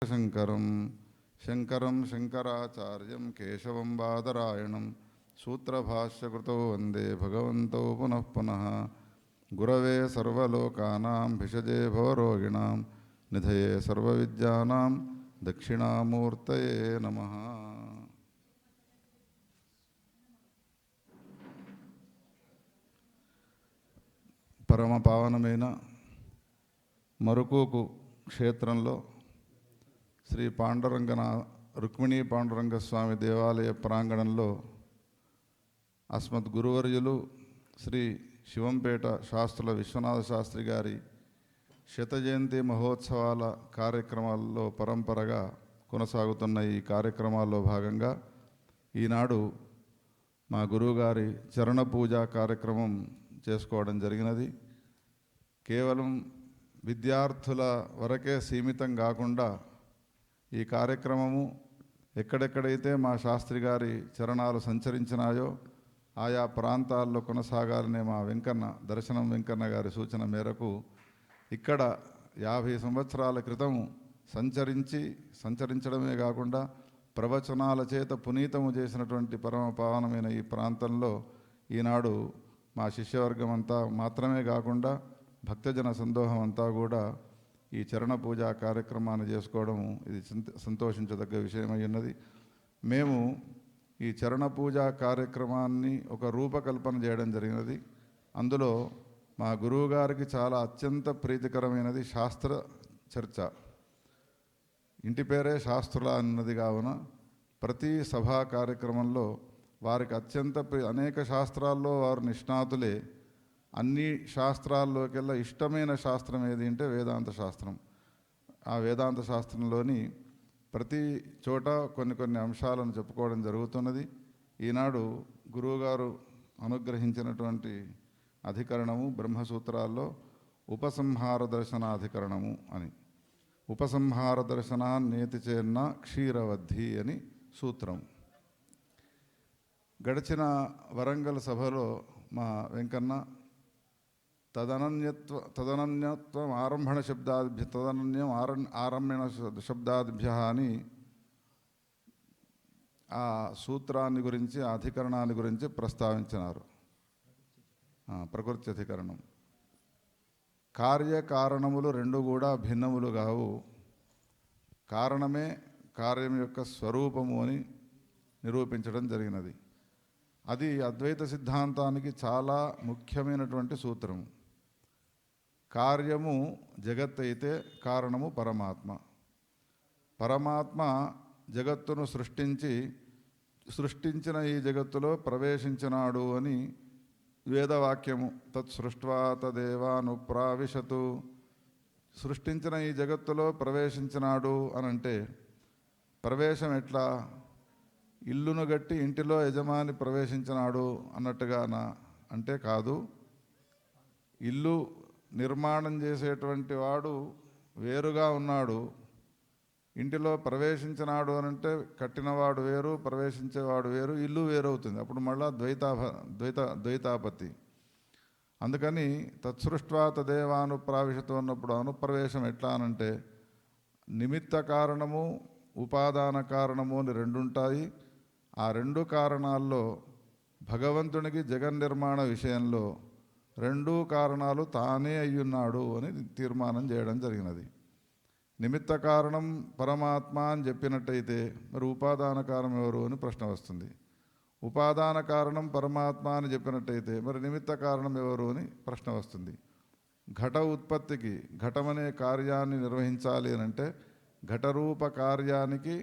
శంకరం శంకరం శంకరాచార్యం కేశవం బాదరాయణం సూత్రభాష్యకృతో వందే భగవంతో పునః పునః గురవే సర్వలోకానాం భిషజే భవరోగిణాం నిధయే సర్వవిద్యానాం దక్షిణామూర్తయే నమః. పరమ పావనమైన మరుకూకు క్షేత్రంలో శ్రీ రుక్మిణీ పాండురంగ స్వామి దేవాలయ ప్రాంగణంలో అస్మద్ గురువర్యులు శ్రీ శివంపేట శాస్త్రుల విశ్వనాథ శాస్త్రి గారి శత జయంతి మహోత్సవాల కార్యక్రమాల్లో పరంపరగా కొనసాగుతున్న ఈ కార్యక్రమాల్లో భాగంగా ఈనాడు మా గురువుగారి చరణ పూజ కార్యక్రమం చేసుకోవడం జరిగినది. కేవలం విద్యార్థుల వరకే సీమితం కాకుండా ఈ కార్యక్రమము ఎక్కడెక్కడైతే మా శాస్త్రి గారి చరణాలు సంచరించినాయో ఆయా ప్రాంతాల్లో కొనసాగాలనే మా దర్శనం వెంకన్న గారి సూచన మేరకు ఇక్కడ 50 సంవత్సరాల క్రితం సంచరించడమే కాకుండా ప్రవచనాల చేత పునీతము చేసినటువంటి పరమ పావనమైన ఈ ప్రాంతంలో ఈనాడు మా శిష్యవర్గం అంతా మాత్రమే కాకుండా భక్తజన సందోహం అంతా కూడా ఈ చరణ పూజా కార్యక్రమాన్ని చేసుకోవడం ఇది సంతోషించదగ్గ విషయమై ఉన్నది. మేము ఈ చరణ పూజా కార్యక్రమాన్ని ఒక రూపకల్పన చేయడం జరిగినది. అందులో మా గురువుగారికి చాలా అత్యంత ప్రీతికరమైనది శాస్త్ర చర్చ. ఇంటి పేరే శాస్త్రుల అన్నది కావున ప్రతి సభా కార్యక్రమంలో వారికి అనేక శాస్త్రాల్లో వారు నిష్ణాతులే. అన్ని శాస్త్రాల్లోకెల్లా ఇష్టమైన శాస్త్రం ఏది అంటే వేదాంత శాస్త్రం. ఆ వేదాంత శాస్త్రంలోని ప్రతి చోట కొన్ని అంశాలను చెప్పుకోవడం జరుగుతున్నది. ఈనాడు గురువుగారు అనుగ్రహించినటువంటి అధికరణము బ్రహ్మసూత్రాల్లో ఉపసంహార దర్శనాధికరణము అని. ఉపసంహార దర్శనాన్నేతి చేన్న క్షీరవద్ధి అని సూత్రం. గడిచిన వరంగల్ సభలో మా వెంకన్న తదనన్యత్వం ఆరంభణ శబ్దాదిభ్య తదనన్యం ఆరంభణ శబ్దాదిభ్య అని ఆ సూత్రాన్ని గురించి ఆ అధికరణాన్ని గురించి ప్రస్తావించినారు. ప్రకృతి అధికరణం. కార్యకారణములు రెండు కూడా భిన్నములు కావు. కారణమే కార్యం యొక్క స్వరూపము అని నిరూపించడం జరిగినది. అది అద్వైత సిద్ధాంతానికి చాలా ముఖ్యమైనటువంటి సూత్రము. కార్యము జగత్ అయితే కారణము పరమాత్మ. పరమాత్మ జగత్తును సృష్టించిన ఈ జగత్తులో ప్రవేశించినాడు అని వేదవాక్యము. తత్సృష్ట్వా తదేవానుప్రావిశతు. సృష్టించిన ఈ జగత్తులో ప్రవేశించినాడు అనంటే ప్రవేశం ఎట్లా? ఇల్లును గట్టి ఇంటిలో యజమాని ప్రవేశించినాడు అన్నట్టుగానా అంటే కాదు. ఇల్లు నిర్మాణం చేసేటువంటి వాడు వేరుగా ఉన్నాడు. ఇంటిలో ప్రవేశించినాడు అనంటే కట్టినవాడు వేరు, ప్రవేశించేవాడు వేరు, ఇల్లు వేరవుతుంది. అప్పుడు మళ్ళా ద్వైతాపత్తి. అందుకని తత్సృష్ట్వా తదేవానుప్రావిశతు అన్నప్పుడు అనుప్రవేశం ఎట్లా అనంటే నిమిత్త కారణము ఉపాదాన కారణము అని రెండుంటాయి. ఆ రెండు కారణాల్లో భగవంతునికి జగన్నిర్మాణ విషయంలో రెండూ కారణాలు తానే అయ్యున్నాడు అని తీర్మానం చేయడం జరిగినది. నిమిత్త కారణం పరమాత్మ అని చెప్పినట్టయితే మరి ఉపాదాన కారణం ఎవరు అని ప్రశ్న వస్తుంది. ఉపాదాన కారణం పరమాత్మ అని చెప్పినట్టయితే మరి నిమిత్త కారణం ఎవరు అని ప్రశ్న వస్తుంది. ఘట ఉత్పత్తికి ఘటమనే కార్యాన్ని నిర్వహించాలి అని అంటే ఘటరూప కార్యానికి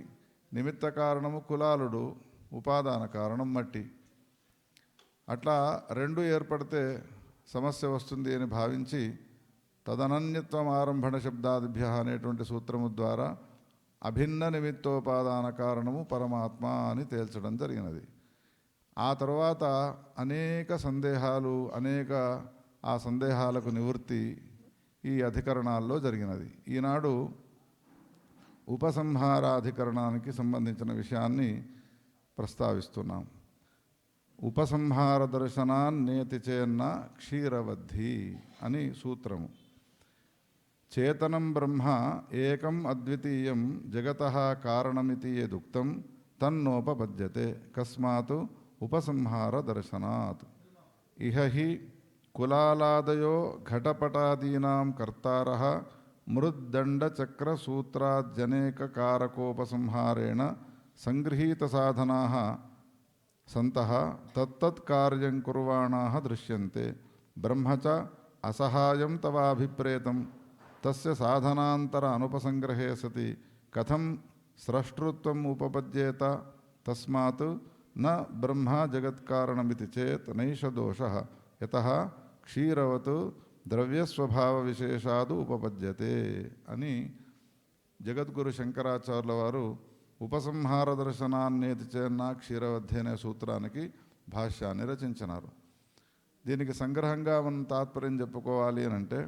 నిమిత్త కారణము కులాలుడు, ఉపాదాన కారణం మట్టి. అట్లా రెండు ఏర్పడితే సమస్య వస్తుంది అని భావించి తదనన్యత్వం ఆరంభణ శబ్దాదిభ్య అనేటువంటి సూత్రము ద్వారా అభిన్న నిమిత్తోపాదాన కారణము పరమాత్మ అని తేల్చడం జరిగినది. ఆ తర్వాత అనేక సందేహాలకు నివృత్తి ఈ అధికరణాల్లో జరిగినది. ఈనాడు ఉపసంహారాధికరణానికి సంబంధించిన విషయాన్ని ప్రస్తావిస్తున్నాం. ఉపసంహార దర్శనాన్నేతి చేన్న క్షీరవద్ధి అని సూత్రము. చేతనం బ్రహ్మ ఏకం అద్వితీయం జగతః కారణమితి యదుక్తం తన్నోపపద్యతే కస్మాత్ ఉపసంహార దర్శనాత్. ఇహ హి కులాలాదయో ఘటపటాదీనాం కర్తారః మృద్దండచక్రసూత్రాద్యనేకకారకోపసంహారేణ సంగృహీత సాధనాః సంతః తత్తత్కార్యం కుర్వాణాః దృశ్యంతే. బ్రహ్మ చ అసహాయం తవాభిప్రేతం తస్య సాధనాంతర అనుపసంగ్రహే సతి కథం స్రష్టృత్వం ఉపపద్యేత. తస్మాత్ న బ్రహ్మ జగత్కారణమితి చేత్ నైష దోషః యతః క్షీరవత్ ద్రవ్యస్వభావ విశేషాదు ఉపపద్యతే అని జగద్గురు శంకరాచార్యుల వారు ఉపసంహార దర్శనాన్నేతి చేన్న క్షీరవద్ధి అనే సూత్రానికి భాష్యాన్ని రచించినారు. దీనికి సంగ్రహంగా మనం తాత్పర్యం చెప్పుకోవాలి అని అంటే,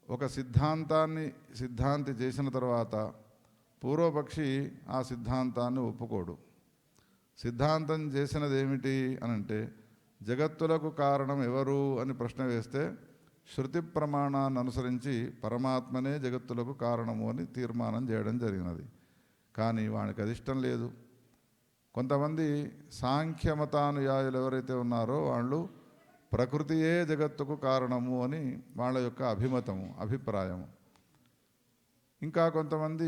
ఒక సిద్ధాంతి చేసిన తర్వాత పూర్వపక్షి ఆ సిద్ధాంతాన్ని ఒప్పుకోడు. సిద్ధాంతం చేసినది ఏమిటి అనంటే, జగత్తులకు కారణం ఎవరు అని ప్రశ్న వేస్తే శృతి ప్రమాణాన్ని అనుసరించి పరమాత్మనే జగత్తులకు కారణము అని తీర్మానం చేయడం జరిగినది. కానీ వానికి అది ఇష్టం లేదు. కొంతమంది సాంఖ్యమతానుయాయులు ఎవరైతే ఉన్నారో వాళ్ళు ప్రకృతియే జగత్తుకు కారణము అని వాళ్ళ యొక్క అభిప్రాయము. ఇంకా కొంతమంది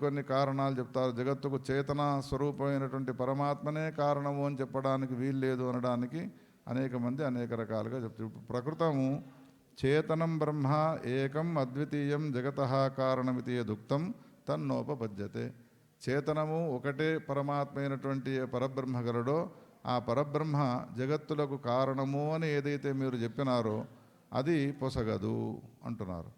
కొన్ని కారణాలు చెప్తారు. జగత్తుకు చేతన స్వరూపమైనటువంటి పరమాత్మనే కారణము అని చెప్పడానికి వీల్లేదు అనడానికి అనేక మంది అనేక రకాలుగా చెప్తారు. ప్రకృతము చేతనం బ్రహ్మ ఏకం అద్వితీయం జగతః కారణమితి యదుక్తం తన్నోపపద్యతే. చేతనము ఒకటే పరమాత్మ అయినటువంటి పరబ్రహ్మ గలడో ఆ పరబ్రహ్మ జగత్తులకు కారణము అని ఏదైతే మీరు చెప్పినారో అది పొసగదు అంటున్నారు.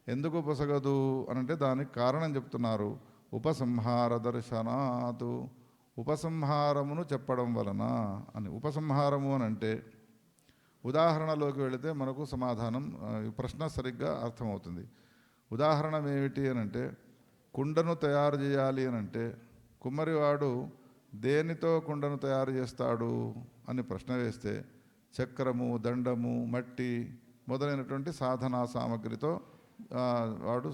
ఎందుకు పొసగదు అనంటే దానికి కారణం చెప్తున్నారు. ఉపసంహార దర్శనాతు, ఉపసంహారమును చెప్పడం వలన అని. ఉపసంహారము అని అంటే ఉదాహరణలోకి వెళితే మనకు సమాధానం ప్రశ్న సరిగ్గా అర్థమవుతుంది. ఉదాహరణ ఏమిటి అనంటే, కుండను తయారు చేయాలి అనంటే కుమ్మరివాడు దేనితో కుండను తయారు చేస్తాడు అని ప్రశ్న వేస్తే చక్రము, దండము, మట్టి మొదలైనటువంటి సాధనా సామగ్రితో వాడు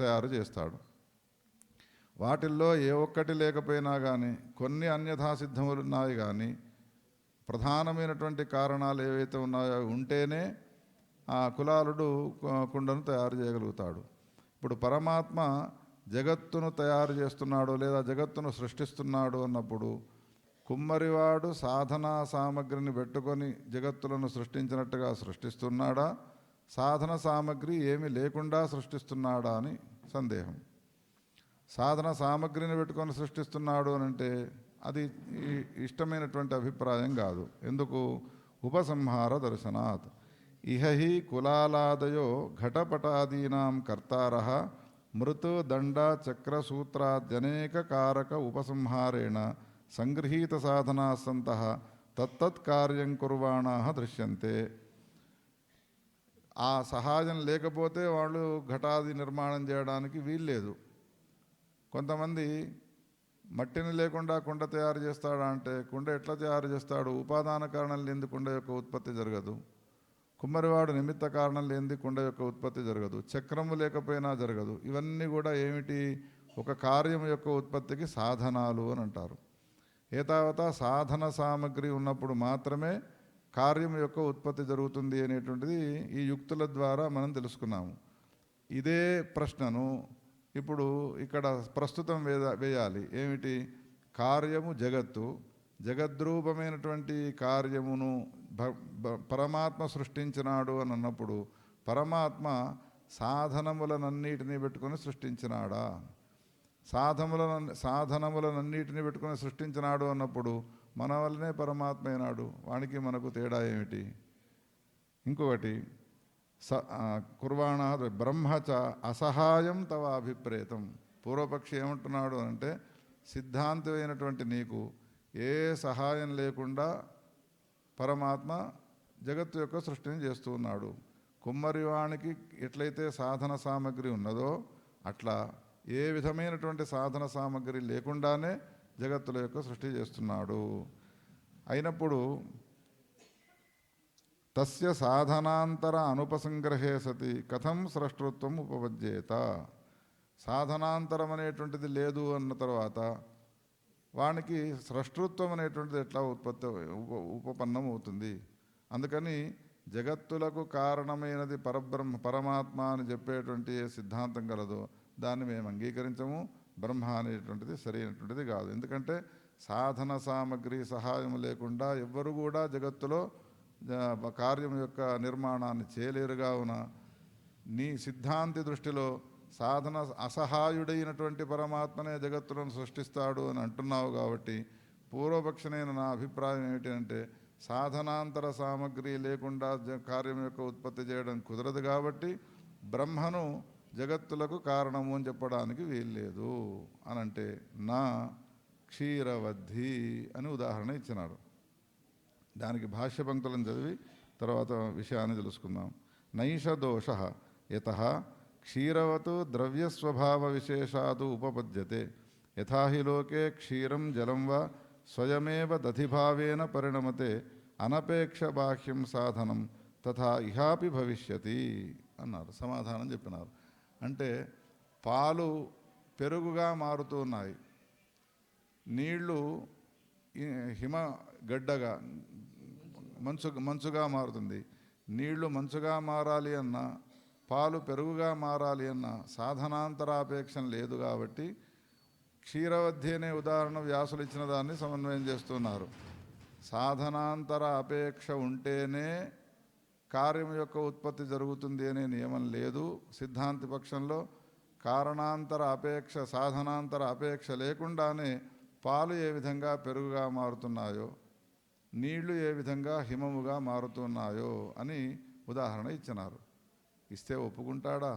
తయారు చేస్తాడు. వాటిల్లో ఏ ఒక్కటి లేకపోయినా కానీ కొన్ని అన్యథా సిద్ధములు ఉన్నాయి. కానీ ప్రధానమైనటువంటి కారణాలు ఏవైతే ఉన్నాయో ఉంటేనే ఆ కులాలుడు కుండను తయారు చేయగలుగుతాడు. ఇప్పుడు పరమాత్మ జగత్తును తయారు చేస్తున్నాడు లేదా జగత్తును సృష్టిస్తున్నాడు అన్నప్పుడు కుమ్మరివాడు సాధనా సామగ్రిని పెట్టుకొని జగత్తులను సృష్టించినట్టుగా సృష్టిస్తున్నాడా, సాధన సామగ్రి ఏమి లేకుండా సృష్టిస్తున్నాడా అని సందేహం. సాధన సామగ్రిని పెట్టుకొని సృష్టిస్తున్నాడు అని అంటే అది ఇష్టమైనటువంటి అభిప్రాయం కాదు. ఎందుకు? ఉపసంహార దర్శనాత్. ఇహ హి కులాలాదయో ఘటపటాదీనాం కర్తారః మృత్ దండ చక్రసూత్రాద్యనేక కారక ఉపసంహారేణ సంగృహీత సాధనా సంతః తత్తత్కార్యం కుర్వాణాః దృశ్యంతే. ఆ సహాయం లేకపోతే వాళ్ళు ఘటాది నిర్మాణం చేయడానికి వీల్లేదు. కొంతమంది మట్టిని లేకుండా కుండ తయారు చేస్తాడా అంటే కుండ ఎట్లా తయారు చేస్తాడు? ఉపాదాన కారణం లేనిది కుండ యొక్క ఉత్పత్తి జరగదు. కుమ్మరివాడు నిమిత్త కారణం లేనిది కుండ యొక్క ఉత్పత్తి జరగదు. చక్రము లేకపోయినా జరగదు. ఇవన్నీ కూడా ఏమిటి? ఒక కార్యం యొక్క ఉత్పత్తికి సాధనాలు అని అంటారు. ఏతావత సాధన సామగ్రి ఉన్నప్పుడు మాత్రమే కార్యం యొక్క ఉత్పత్తి జరుగుతుంది అనేటువంటిది ఈ యుక్తుల ద్వారా మనం తెలుసుకున్నాము. ఇదే ప్రశ్నను ఇప్పుడు ఇక్కడ ప్రస్తుతం వేయాలి. ఏమిటి? కార్యము జగత్తు, జగద్రూపమైనటువంటి కార్యమును పరమాత్మ సృష్టించినాడు అని అన్నప్పుడు పరమాత్మ సాధనములనన్నిటినీ పెట్టుకొని సృష్టించినాడా? సాధనములనన్నిటినీ పెట్టుకొని సృష్టించినాడు అన్నప్పుడు మన వల్లనే పరమాత్మ అయినాడు. వానికి మనకు తేడా ఏమిటి? ఇంకొకటి కుర్వాణ బ్రహ్మచ అసహాయం తవ అభిప్రేతం. పూర్వపక్షి ఏమంటున్నాడు అంటే సిద్ధాంతమైనటువంటి నీకు ఏ సహాయం లేకుండా పరమాత్మ జగత్తు యొక్క సృష్టిని చేస్తూ ఉన్నాడు. కుమ్మరివానికి ఎట్లయితే సాధన సామగ్రి ఉన్నదో అట్లా ఏ విధమైనటువంటి సాధన సామగ్రి లేకుండానే జగత్తుల యొక్క సృష్టి చేస్తున్నాడు. అయినప్పుడు తస్య సాధనాంతర అనుపసంగ్రహే సతి కథం స్రష్టృత్వం ఉపపద్యేత. సాధనాంతరం అనేటువంటిది లేదు అన్న తర్వాత వానికి స్రష్టృత్వం అనేటువంటిది ఎట్లా ఉపపన్నం అవుతుంది? అందుకని జగత్తులకు కారణమైనది పరమాత్మ అని చెప్పేటువంటి ఏ సిద్ధాంతం కలదో దాన్ని మేము అంగీకరించము. బ్రహ్మ అనేటువంటిది సరైనటువంటిది కాదు. ఎందుకంటే సాధన సామగ్రి సహాయం లేకుండా ఎవ్వరు కూడా జగత్తులో కార్యం యొక్క నిర్మాణాన్ని చేయలేరు. కావున నీ సిద్ధాంతి దృష్టిలో సాధన అసహాయుడైనటువంటి పరమాత్మనే జగత్తులను సృష్టిస్తాడు అని అంటున్నావు. కాబట్టి పూర్వపక్షనైన నా అభిప్రాయం ఏమిటంటే సాధనాంతర సామగ్రి లేకుండా కార్యం యొక్క ఉత్పత్తి చేయడం కుదరదు. కాబట్టి బ్రహ్మను జగత్తులకు కారణము అని చెప్పడానికి వీల్లేదు అని అంటే నా క్షీరవద్ధి అని ఉదాహరణ ఇచ్చినాడు. దానికి భాష్య పంక్తులను చదివి తర్వాత విషయాన్ని తెలుసుకుందాం. నైష దోష యతః క్షీరవత్ ద్రవ్యస్వభావ విశేషాదు ఉపపద్యతే యథా హి లోకే క్షీరం జలం వా స్వయమేవ దధిభావేన పరిణమతే అనపేక్ష బాహ్యం సాధనం తథా ఇహాపి భవిష్యతి అన్నారు. సమాధానం చెప్పినారు. అంటే పాలు పెరుగుగా మారుతూ ఉన్నాయి, నీళ్లు హిమగడ్డగా మంచుగా మారుతుంది. నీళ్లు మంచుగా మారాలి అన్నా పాలు పెరుగుగా మారాలి అన్నా సాధనాంతరాపేక్షం లేదు. కాబట్టి క్షీరవద్ధి అనే ఉదాహరణ వ్యాసులు ఇచ్చిన దాన్ని సమన్వయం చేస్తున్నారు. సాధనాంతర అపేక్ష ఉంటేనే కార్యం యొక్క ఉత్పత్తి జరుగుతుంది అనే నియమం లేదు. సిద్ధాంతి పక్షంలో కారణాంతర అపేక్ష సాధనాంతర అపేక్ష లేకుండానే పాలు ఏ విధంగా పెరుగుగా మారుతున్నాయో నీళ్లు ఏ విధంగా హిమముగా మారుతున్నాయో అని ఉదాహరణ ఇచ్చినారు. ఇస్తే ఒప్పుకుంటాడా?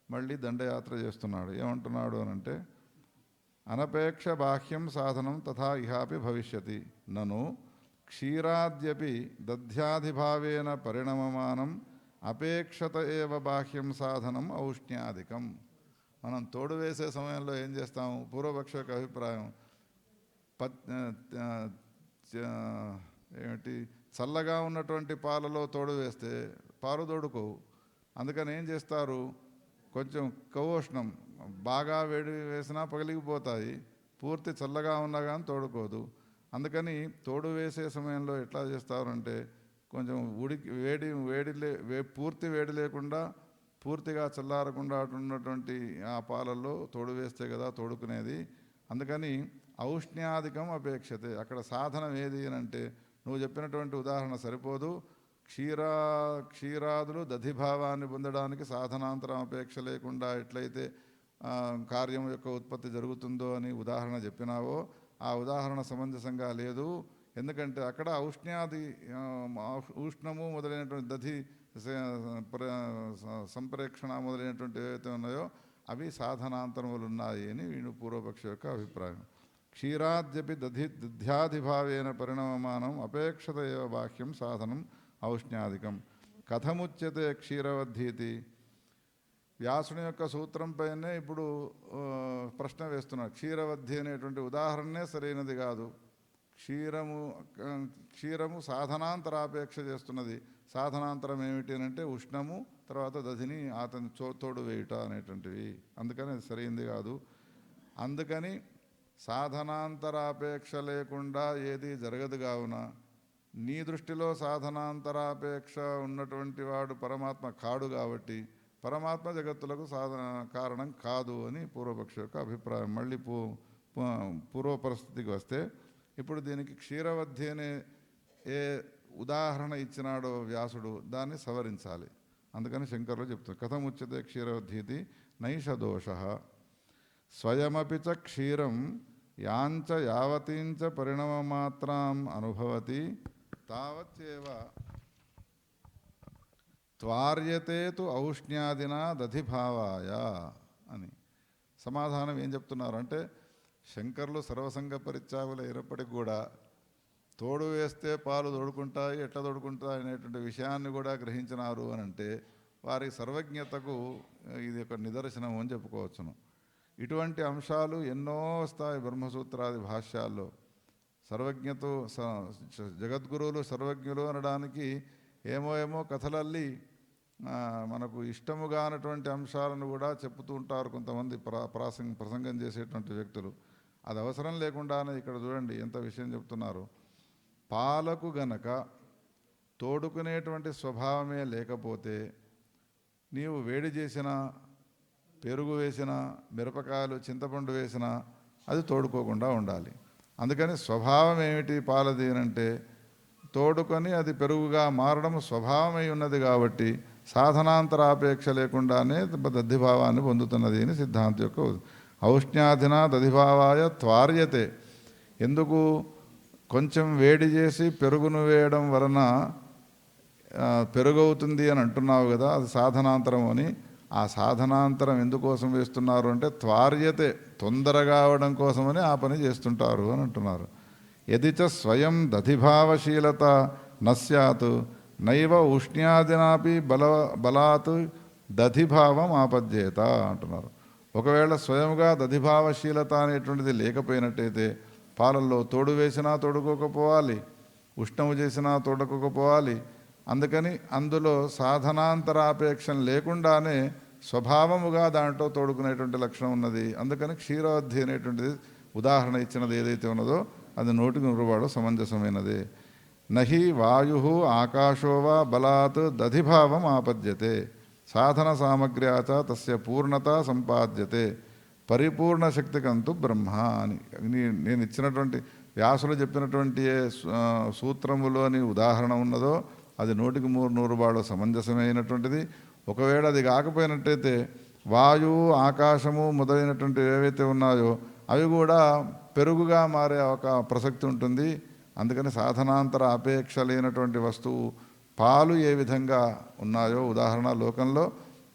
మళ్ళీ దండయాత్ర చేస్తున్నాడు. ఏమంటున్నాడు అనంటే అనపేక్ష బాహ్యం సాధనం తథా ఇహాపి భవిష్యతి నను క్షీరాద్యపి దధ్యాధిభావేన పరిణమమానం అపేక్షత ఏవ బాహ్యం సాధనం ఔష్ణ్యాధికం. మనం తోడు వేసే సమయంలో ఏం చేస్తాము? పూర్వపక్ష యొక్క అభిప్రాయం ఏమిటి, చల్లగా ఉన్నటువంటి పాలలో తోడు వేస్తే పాలు తోడుకోవు. అందుకని ఏం చేస్తారు, కొంచెం కవోష్ణం బాగా వేడి వేసినా పగిలిపోతాయి, పూర్తి చల్లగా ఉన్నా కానీ తోడుకోదు. అందుకని తోడు వేసే సమయంలో ఎట్లా చేస్తారంటే కొంచెం పూర్తి వేడి లేకుండా పూర్తిగా చల్లారకుండా ఉన్నటువంటి ఆ పాలల్లో తోడు వేస్తే కదా తోడుకునేది. అందుకని ఔష్ణ్యాధికం అపేక్షతే. అక్కడ సాధనం ఏది అని అంటే నువ్వు చెప్పినటువంటి ఉదాహరణ సరిపోదు. క్షీరాదులు దధిభావాన్ని పొందడానికి సాధనాంతరం అపేక్ష లేకుండా ఎట్లయితే కార్యం యొక్క ఉత్పత్తి జరుగుతుందో అని ఉదాహరణ చెప్పినావో ఆ ఉదాహరణ సమంజసంగా లేదు. ఎందుకంటే అక్కడ ఉష్ణము మొదలైనటువంటి దధి సంప్రేక్షణ మొదలైనటువంటి ఏవైతే ఉన్నాయో అవి సాధనాంతరములు ఉన్నాయి అని వీడు పూర్వపక్ష యొక్క అభిప్రాయం. క్షీరాద్యపి దధ్యాధిభావేన పరిణమమానం అపేక్షత ఏవ బాహ్యం సాధనం ఔష్ణ్యాధికం. కథముచ్యతే క్షీరవద్ధీతి. వ్యాసుని యొక్క సూత్రం పైనే ఇప్పుడు ప్రశ్న వేస్తున్నాడు. క్షీరవద్ధి అనేటువంటి ఉదాహరణనే సరైనది కాదు. క్షీరము సాధనాంతరాపేక్ష చేస్తున్నది. సాధనాంతరం ఏమిటి అంటే ఉష్ణము, తర్వాత దధిని అతని తోడు వేయుట అనేటువంటివి. అందుకని అది సరైనది కాదు. అందుకని సాధనాంతరాపేక్ష లేకుండా ఏది జరగదు. కావున నీ దృష్టిలో సాధనాంతరాపేక్ష ఉన్నటువంటి వాడు పరమాత్మ కాడు. కాబట్టి పరమాత్మ జగత్తులకు కారణం కాదు అని పూర్వపక్ష యొక్క అభిప్రాయం. మళ్ళీ పూర్వ పరిస్థితికి వస్తే ఇప్పుడు దీనికి క్షీరవద్ధి అనే ఏ ఉదాహరణ ఇచ్చినాడో వ్యాసుడు దాన్ని సవరించాలి. అందుకని శంకరులు చెప్తున్నారు. కథముచ్యతే క్షీరవద్ధీతి నైష దోష స్వయమపి చ క్షీరం యాంచ యావతీంచ పరిణమమాత్రాం అనుభవతి తావత్యేవ త్వార్యతే తు ఔష్ణ్యాదినా దధిభావాయ అని. సమాధానం ఏం చెప్తున్నారు అంటే శంకర్లు సర్వసంగ పరిత్యాగులు అయినప్పటికీ కూడా తోడు వేస్తే పాలు తోడుకుంటాయి, ఎట్లా తోడుకుంటాయి అనేటువంటి విషయాన్ని కూడా గ్రహించినారు అని అంటే వారి సర్వజ్ఞతకు ఇది ఒక నిదర్శనం అని చెప్పుకోవచ్చును. ఇటువంటి అంశాలు ఎన్నో వస్తాయి బ్రహ్మసూత్రాది భాష్యాల్లో. జగద్గురువులు సర్వజ్ఞులు అనడానికి ఏమో కథలల్లి మనకు ఇష్టముగానటువంటి అంశాలను కూడా చెప్తూ ఉంటారు కొంతమంది ప్రసంగం చేసేటువంటి వ్యక్తులు. అది అవసరం లేకుండానే ఇక్కడ చూడండి ఎంత విషయం చెప్తున్నారు. పాలకు గనక తోడుకునేటువంటి స్వభావమే లేకపోతే నీవు వేడి చేసినా, పెరుగు వేసినా, మిరపకాయలు, చింతపండు వేసినా అది తోడుకోకుండా ఉండాలి. అందుకని స్వభావం ఏమిటి పాలది అంటే తోడుకొని అది పెరుగుగా మారడం స్వభావమై ఉన్నది కాబట్టి సాధనాంతరాపేక్ష లేకుండానే దధిభావాన్ని పొందుతున్నది అని సిద్ధాంతం యొక్క. ఔష్ణ్యాధిన దధిభావాయ త్వార్యతే. ఎందుకు కొంచెం వేడి చేసి పెరుగును వేయడం వలన పెరుగవుతుంది అని అంటున్నావు కదా, అది సాధనాంతరం అని. ఆ సాధనాంతరం ఎందుకోసం వేస్తున్నారు అంటే త్వార్యతే, తొందరగా అవడం కోసమని ఆ పని చేస్తుంటారు అని అంటున్నారు. యదిచ స్వయం దధిభావశీలత నస్యాత్ నైవ ఉష్ణ్యాదినాపి బలాత్ దధిభావం ఆపద్యేత అంటున్నారు. ఒకవేళ స్వయంగా దధిభావశీలత అనేటువంటిది లేకపోయినట్టయితే పాలల్లో తోడు వేసినా తోడుకోకపోవాలి, ఉష్ణము చేసినా తోడుకోకపోవాలి. అందుకని అందులో సాధనాంతరాపేక్షం లేకుండానే స్వభావముగా దాంట్లో తోడుకునేటువంటి లక్షణం ఉన్నది. అందుకని క్షీరవద్ధి అనేటువంటిది ఉదాహరణ ఇచ్చినది ఏదైతే ఉన్నదో అది 100% సమంజసమైనదే. నహి వాయు ఆకాశో వా బలాత్ దధిభావం ఆపద్యతే సాధన సామగ్ర్యాచ తస్య పూర్ణత సంపాద్యతే పరిపూర్ణ శక్తికంతు బ్రహ్మ అని నేను ఇచ్చినటువంటి వ్యాసులు చెప్పినటువంటి సూత్రములోని ఉదాహరణ ఉన్నదో అది 100% సమంజసమైనటువంటిది. ఒకవేళ అది కాకపోయినట్టయితే వాయువు, ఆకాశము మొదలైనటువంటి ఏవైతే ఉన్నాయో అవి కూడా పెరుగుగా మారే ఒక ప్రసక్తి ఉంటుంది. అందుకని సాధనాంతర అపేక్ష లేనటువంటి వస్తువు పాలు ఏ విధంగా ఉన్నాయో ఉదాహరణ లోకంలో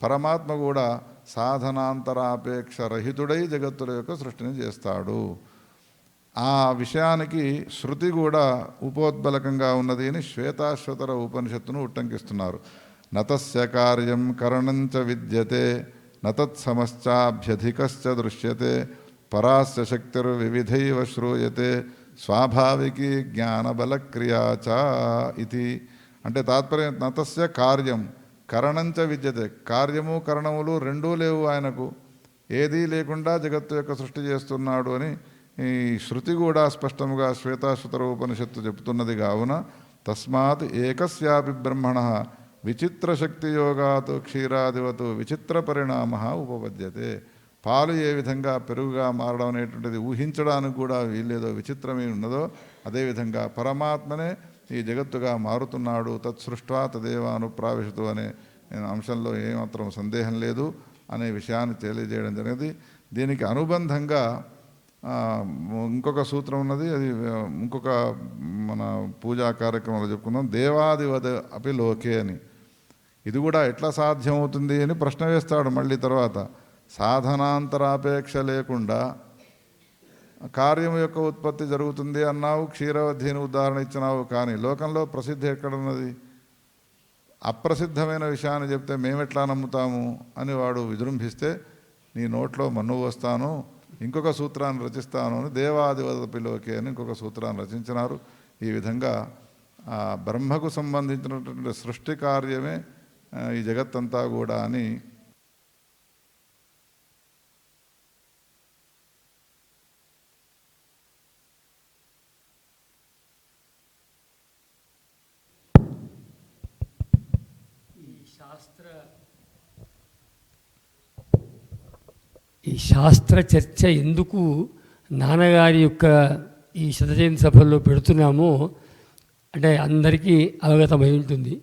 పరమాత్మ కూడా సాధనాంతర అపేక్ష రహితుడై జగత్తుల యొక్క సృష్టిని చేస్తాడు. ఆ విషయానికి శృతి కూడా ఉపోద్బలకంగా ఉన్నది అని శ్వేతాశ్వతర ఉపనిషత్తును ఉట్టంకిస్తున్నారు. నతస్య కార్యం కరణంచ విద్యతే నతత్సమశ్చాభ్యధికశ్చ దృశ్యతే పరాస్య శక్తిర్వివిధైవ శ్రూయతే స్వాభావికీ జ్ఞానబలక్రియాచ ఇది. అంటే తాత్పర్యం నతస్య కార్యం కరణంచ విద్యతే, కార్యము కరణములు రెండూ లేవు ఆయనకు, ఏదీ లేకుండా జగత్తు యొక్క సృష్టి చేస్తున్నాడు అని ఈ శృతి కూడా స్పష్టముగా శ్వేతాశ్వతర ఉపనిషత్తు చెబుతున్నది. కావున తస్మాత్ ఏకస్యాపి బ్రహ్మణ విచిత్ర శక్తి యోగాత్ క్షీరాదివతు విచిత్ర పరిణామ ఉపపద్యతే. పాలు ఏ విధంగా పెరుగుగా మారడం అనేటువంటిది ఊహించడానికి కూడా వీల్లేదో విచిత్రమే ఉన్నదో అదేవిధంగా పరమాత్మనే ఈ జగత్తుగా మారుతున్నాడు. తత్సృష్ట్వా తదేవానుప్రావిశతు అనే అంశంలో ఏమాత్రం సందేహం లేదు అనే విషయాన్ని తెలియజేయడం జరిగింది. దీనికి అనుబంధంగా ఇంకొక సూత్రం ఉన్నది, అది ఇంకొక మన పూజా కార్యక్రమంలో చెప్పుకుందాం. దేవాదివద అపి లోకే అని. ఇది కూడా ఎట్లా సాధ్యమవుతుంది అని ప్రశ్న వేస్తాడు మళ్ళీ తర్వాత. సాధనాంతరాపేక్ష లేకుండా కార్యం యొక్క ఉత్పత్తి జరుగుతుంది అన్నావు, క్షీరవద్ధిని ఉదాహరణ ఇచ్చినావు, కానీ లోకంలో ప్రసిద్ధి ఎక్కడున్నది? అప్రసిద్ధమైన విషయాన్ని చెప్తే మేమెట్లా నమ్ముతాము అని వాడు విజృంభిస్తే నీ నోట్లో మన్ను వస్తాను, ఇంకొక సూత్రాన్ని రచిస్తాను అని దేవాదివదపిలోకే అని ఇంకొక సూత్రాన్ని రచించినారు. ఈ విధంగా బ్రహ్మకు సంబంధించినటువంటి సృష్టి కార్యమే ఈ జగత్తంతా కూడా అని ఈ శాస్త్ర చర్చ ఎందుకు నాన్నగారి యొక్క ఈ శతజయంతి సభల్లో పెడుతున్నామో అంటే అందరికీ అవగతమై ఉంటుంది.